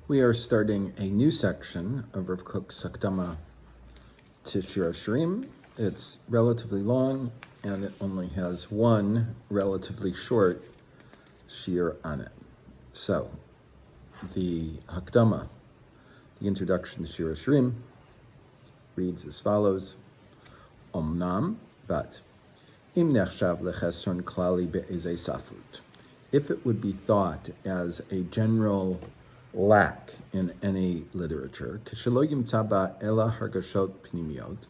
We are starting a new section of Rav Kook's Hakdama to Shir HaShirim. It's relatively long, and it only has one relatively short shir on it. So, the Hakdama, the introduction to Shir HaShirim, reads as follows: Omnam, but im נחשב לחסרון כללי באיזו ספרות. If it would be thought as a general lack in any literature, כשלא ימצאו אלא הרגשות הפנימיות,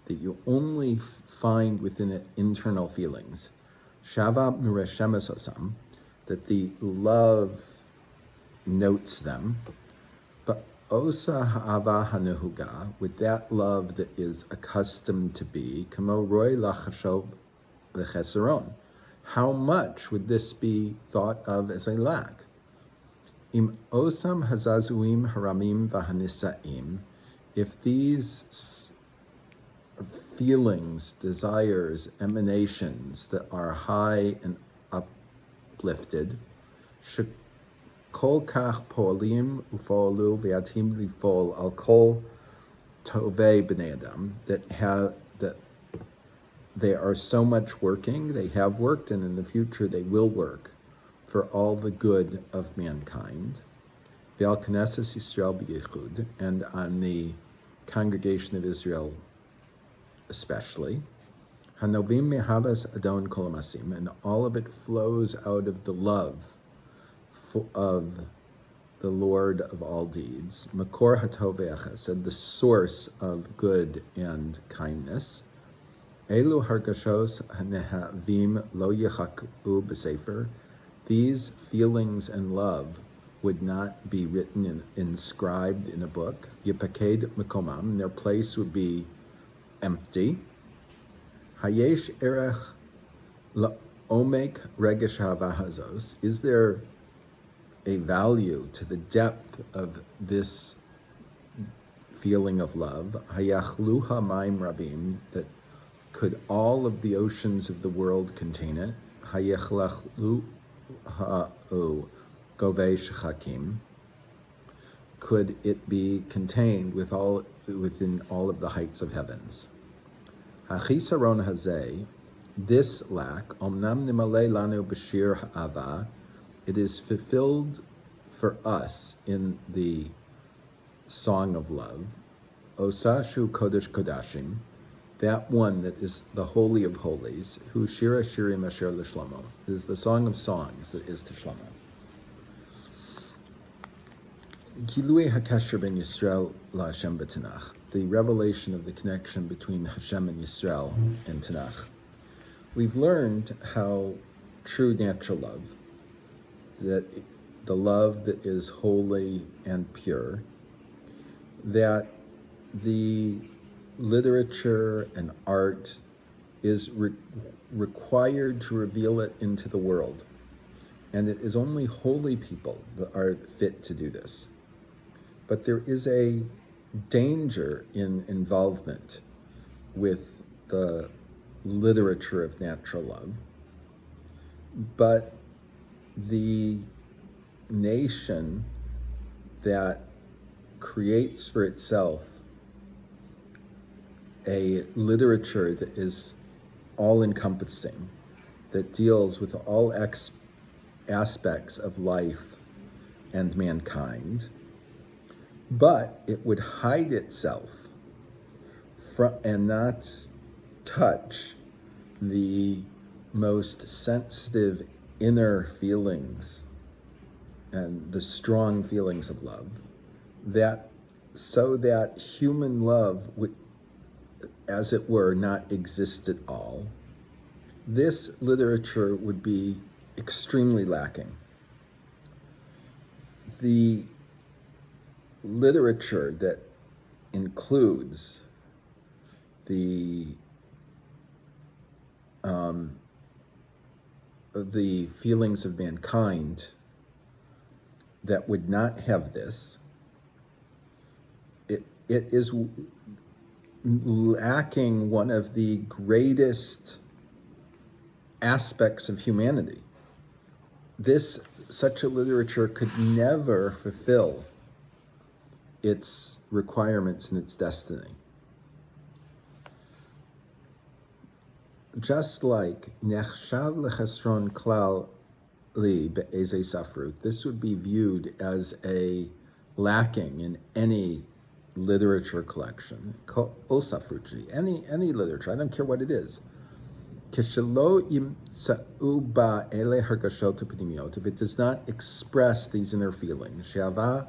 that you only find within it internal feelings, שווה מרשמת אותם, that the love notes them, באותה האהבה הנהוגה, with that love that is accustomed to be, כמו ראוי לחשב לחסרון. How much would this be thought of as a lack? אם אותם הזעזועים, הרמים והנשאים, if these feelings, desires, emanations that are high and uplifted, שכל כך פועלים ופעלו ועתידים לפעל על כל טובי בני אדם, that they are so much working, they have worked, and in the future they will work for all the good of mankind, ועל כנסת ישראל ביחוד, and on the congregation of Israel especially, הנובעים מאהבת אדון כל המעשים, and all of it flows out of the love of the Lord of all deeds, מקור הטוב והחסד, the source of good and kindness. אלו הרגשות הנהבים לא יחקו בספר. These feelings and love would not be written and inscribed in a book. Yipaked mekomam, their place would be empty. Hayesh erech laomek regesh ha'ava hazos. Is there a value to the depth of this feeling of love? Hayachluha maim rabim, that could all of the oceans of the world contain it? Hayachlachlu govei shechakim. Could it be contained within all of the heights of heavens? HaChisaron hazeh, this lack, omnam nimale lanu b'shir ha'ava, it is fulfilled for us in the song of love, osashu kodesh kodashim, that one that is the Holy of Holies, who Shir HaShirim asher l'shlomo, is the Song of Songs that is to Shlomo. Gilui HaKasher ben Yisrael LaHashem b'Tanakh, the revelation of the connection between Hashem and Yisrael and Tanakh. We've learned how true natural love, that the love that is holy and pure, that the literature and art is required to reveal it into the world. And it is only holy people that are fit to do this. But there is a danger in involvement with the literature of natural love. But the nation that creates for itself a literature that is all-encompassing, that deals with all aspects of life and mankind, but it would hide itself and not touch the most sensitive inner feelings and the strong feelings of love, so that human love would, as it were, not exist at all. This literature would be extremely lacking. The literature that includes the feelings of mankind that would not have this, it is lacking one of the greatest aspects of humanity. Such a literature could never fulfill its requirements and its destiny. Just like נחשב לחסרון כללי באיזו ספרות, this would be viewed as a lacking in any literature collection, any literature, I don't care what it is. כשלא ימצאו בה אלה הרגשות הפנימיות, if it does not express these inner feelings, שהאהבה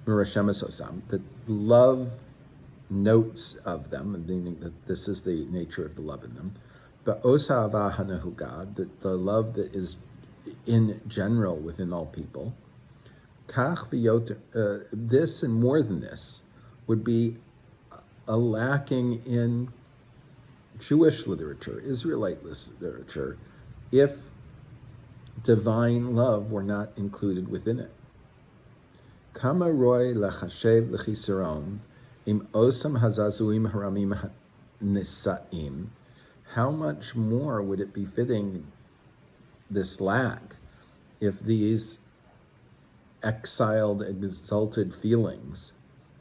מרשמת אותם, that love notes of them, meaning that this is the nature of the love in them, באותה האהבה הנהוגה, that the love that is in general within all people, כך ויותר, this and more than this would be a lacking in Jewish literature, Israelite literature, if divine love were not included within it. כמה ראוי לחשב לחסרון, עם אותם הזעזועים הרמים הנשאים, how much more would it be fitting this lack if these exiled, exalted feelings,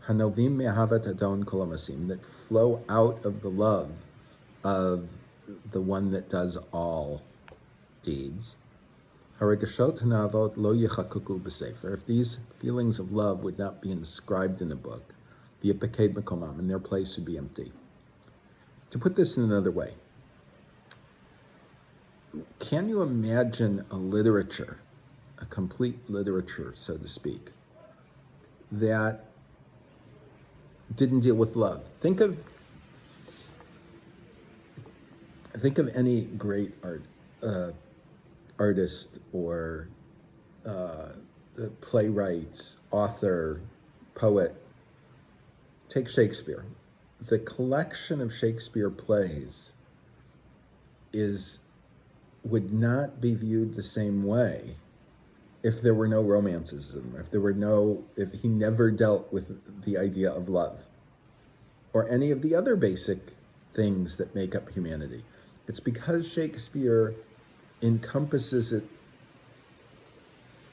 hanovim me'ahavat adon kol hamasim, that flow out of the love of the one that does all deeds, haragashot hanavot lo yechakuku b'sefer, if these feelings of love would not be inscribed in a book, v'yipaked mekomam, and their place would be empty. To put this in another way, can you imagine a literature, a complete literature, so to speak, that didn't deal with love? Think of any great artist or playwright, author, poet. Take Shakespeare. The collection of Shakespeare plays would not be viewed the same way if there were no romances in them, if he never dealt with the idea of love or any of the other basic things that make up humanity. It's because Shakespeare encompasses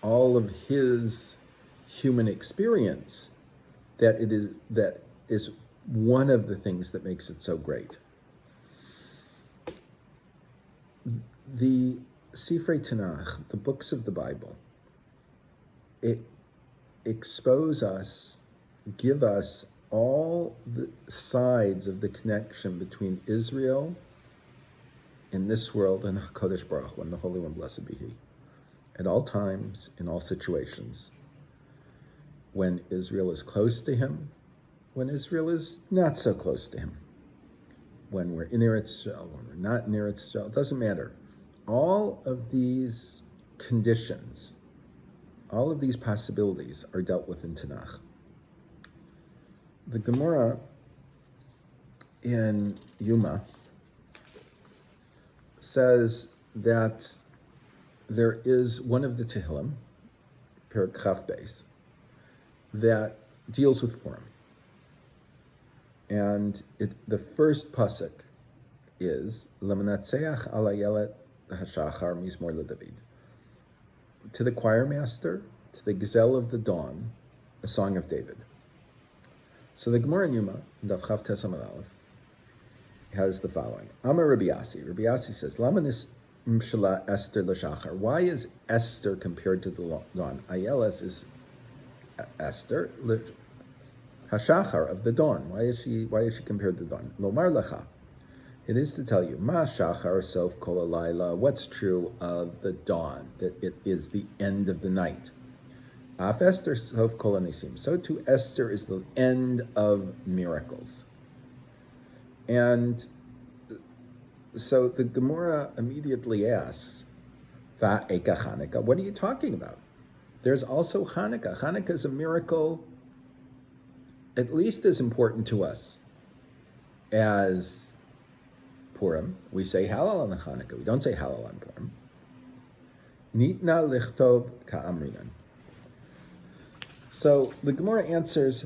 all of his human experience that is one of the things that makes it so great. The Sifrei Tanakh, the books of the Bible, it expose us, give us all the sides of the connection between Israel in this world and HaKadosh Baruch Hu, and the Holy One, blessed be He, at all times, in all situations, when Israel is close to Him, when Israel is not so close to Him, when we're in Eretz Israel, when we're not in Eretz Israel, it doesn't matter. All of these conditions, all of these possibilities are dealt with in Tanakh. The Gemara in Yuma says that there is one of the Tehillim, Perek Chaf Beis, that deals with Purim. And the first pasuk is Lemanatzeach ala yelet hashachar mizmor leDavid. To the choir master, to the gazelle of the dawn, a song of David. So the Gemara in Yuma, Daf Chaf Tes Amud Aleph, has the following: Amar Rabbi Yassi. Rabbi Yassi says, Lama nismshala Esther l'shachar. Why is Esther compared to the dawn? Ayeles is Esther, hashachar of the dawn. Why is she compared to the dawn? Lomar lecha. It is to tell you, ma shachar sof kol halayla. What's true of the dawn? That it is the end of the night. Af Esther sof kol hanesim. So too Esther is the end of miracles. And so the Gemara immediately asks, Va eka Chanukah, what are you talking about? There's also Chanukah. Chanukah is a miracle at least as important to us as Purim. We say Hallel on Chanukah. We don't say Hallel on Purim. Nitna lichtov ka'amrinan. So the Gemara answers,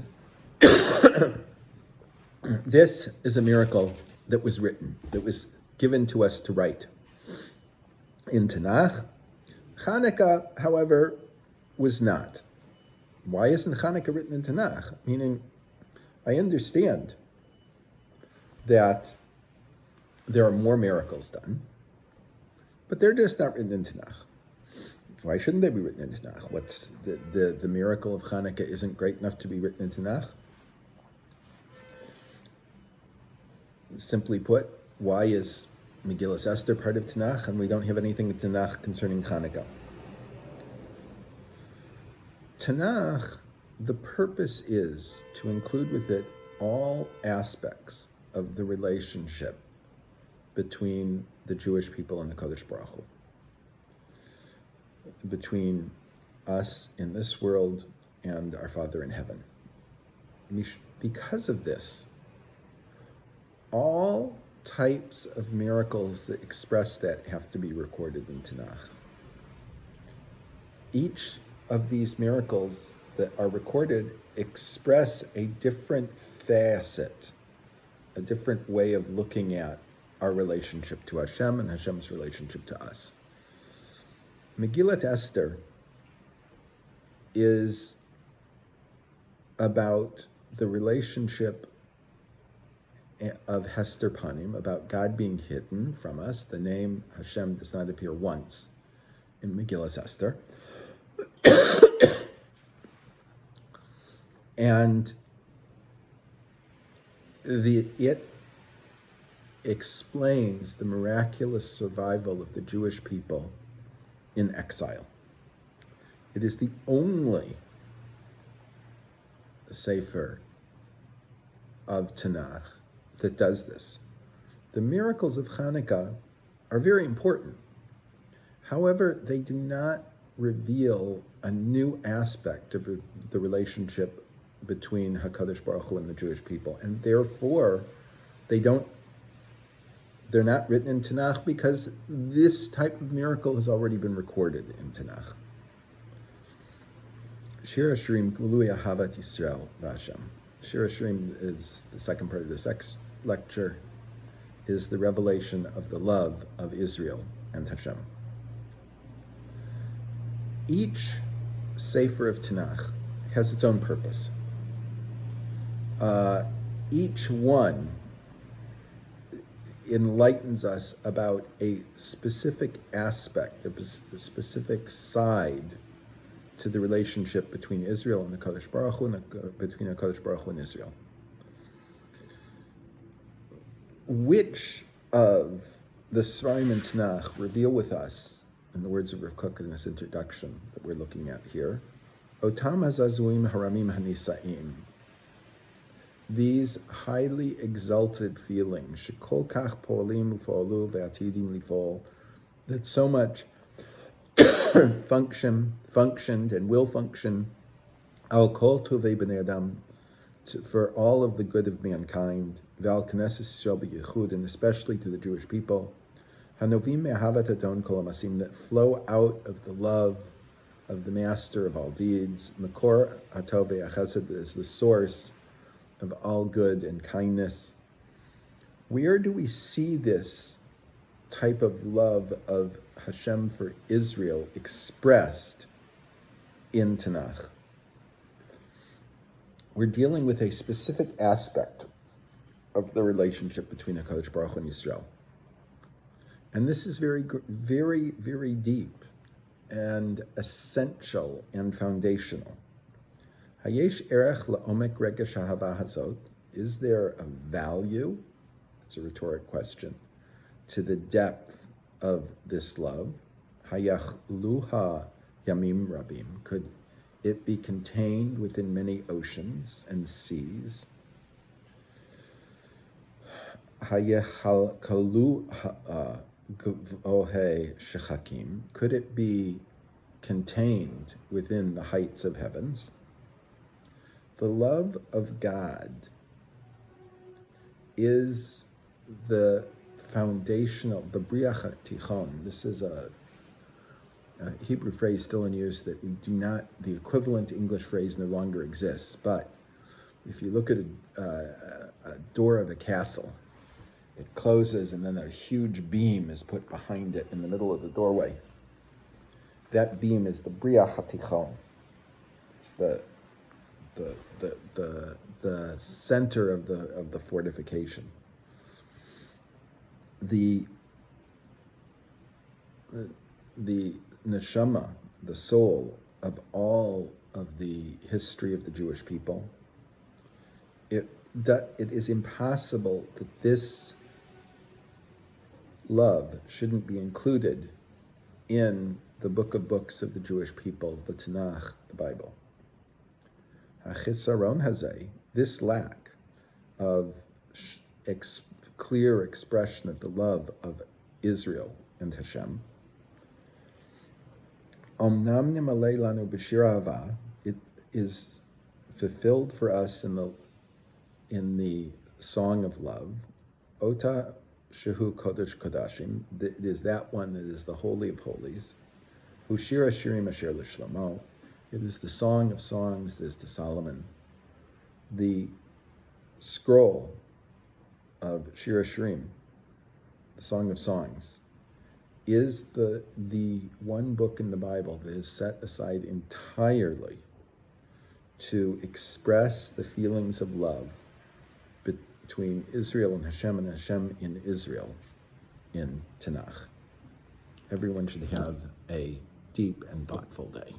this is a miracle that was written, that was given to us to write in Tanakh. Chanukah, however, was not. why isn't Hanukkah written in Tanakh? Meaning, I understand that there are more miracles done, but they're just not written in Tanakh. Why shouldn't they be written in Tanakh? What's the miracle of Hanukkah isn't great enough to be written in Tanakh? Simply put, why is Megillas Esther part of Tanakh and we don't have anything in Tanakh concerning Hanukkah? Tanakh, the purpose is to include with it all aspects of the relationship between the Jewish people and the Kodesh Baruch Hu, between us in this world and our Father in heaven. Because of this, all types of miracles that express that have to be recorded in Tanakh. Each of these miracles that are recorded express a different facet, a different way of looking at our relationship to Hashem and Hashem's relationship to us. Megillat Esther is about the relationship of Hester Panim, about God being hidden from us. The name Hashem does not appear once in Megillat Esther. And it explains the miraculous survival of the Jewish people in exile. It is the only sefer of Tanakh that does this. The miracles of Hanukkah are very important. However, they do not reveal a new aspect of the relationship between HaKadosh Baruch Hu and the Jewish people, and therefore they're not written in Tanakh because this type of miracle has already been recorded in Tanakh. Shir HaShirim Gului Ahavat Yisrael V'Hashem. Shir HaShirim is the second part of this lecture, is the revelation of the love of Israel and Hashem. Each sefer of Tanakh has its own purpose. Each one enlightens us about a specific aspect, a specific side to the relationship between Israel and the Kodesh Baruch Hu, and between the Kodesh Baruch Hu and Israel. Which of the Svarim and Tanakh reveal with us, in the words of Rav Kook in this introduction that we're looking at here, Ottam haza'zauim haramim hanisha'im, these highly exalted feelings, shekol kach pa'alim ufa'lu ועתידים לפעל, that so much functioned and will function, al kol tovei b'nei adam, for all of the good of mankind, ועל כנסת ישראל ביחוד, and especially to the Jewish people, hanovim me'ahavat adon kol ha'masim, that flow out of the love of the master of all deeds, makor hatov ve'achesed, is the source of all good and kindness. Where do we see this type of love of Hashem for Israel expressed in Tanakh? We're dealing with a specific aspect of the relationship between HaKadosh Baruch Hu and Israel. And this is very, very, very deep and essential and foundational. Hayesh erech la'omek regesh ha'ahava hazot, is there a value, it's a rhetoric question, to the depth of this love? Hayachluha yamim rabim, could it be contained within many oceans and seas? Hayechalkalu gvohe shechakim, could it be contained within the heights of heavens? The love of God is the foundational, the briach tichon. This is a Hebrew phrase still in use that we do not, the equivalent English phrase no longer exists. But if you look at a door of a castle, it closes and then a huge beam is put behind it in the middle of the doorway. That beam is the briach tichon. It's the center of the fortification. The neshama, the soul of all of the history of the Jewish people, it is impossible that this love shouldn't be included in the book of books of the Jewish people, the Tanakh, the Bible. HaShirim hazeh, this lack of clear expression of the love of Israel and Hashem, אמנם נמלא לנו בשיר האהבה, it is fulfilled for us in the song of love, אותה shehu kodesh kodashim, it is that one that is the holy of holies, hu Shir HaShirim asher l'shlomo, it is the song of songs that is to Solomon. The scroll of Shir HaShirim, the Song of Songs, is the one book in the Bible that is set aside entirely to express the feelings of love between Israel and Hashem in Israel in Tanakh. Everyone should have a deep and thoughtful day.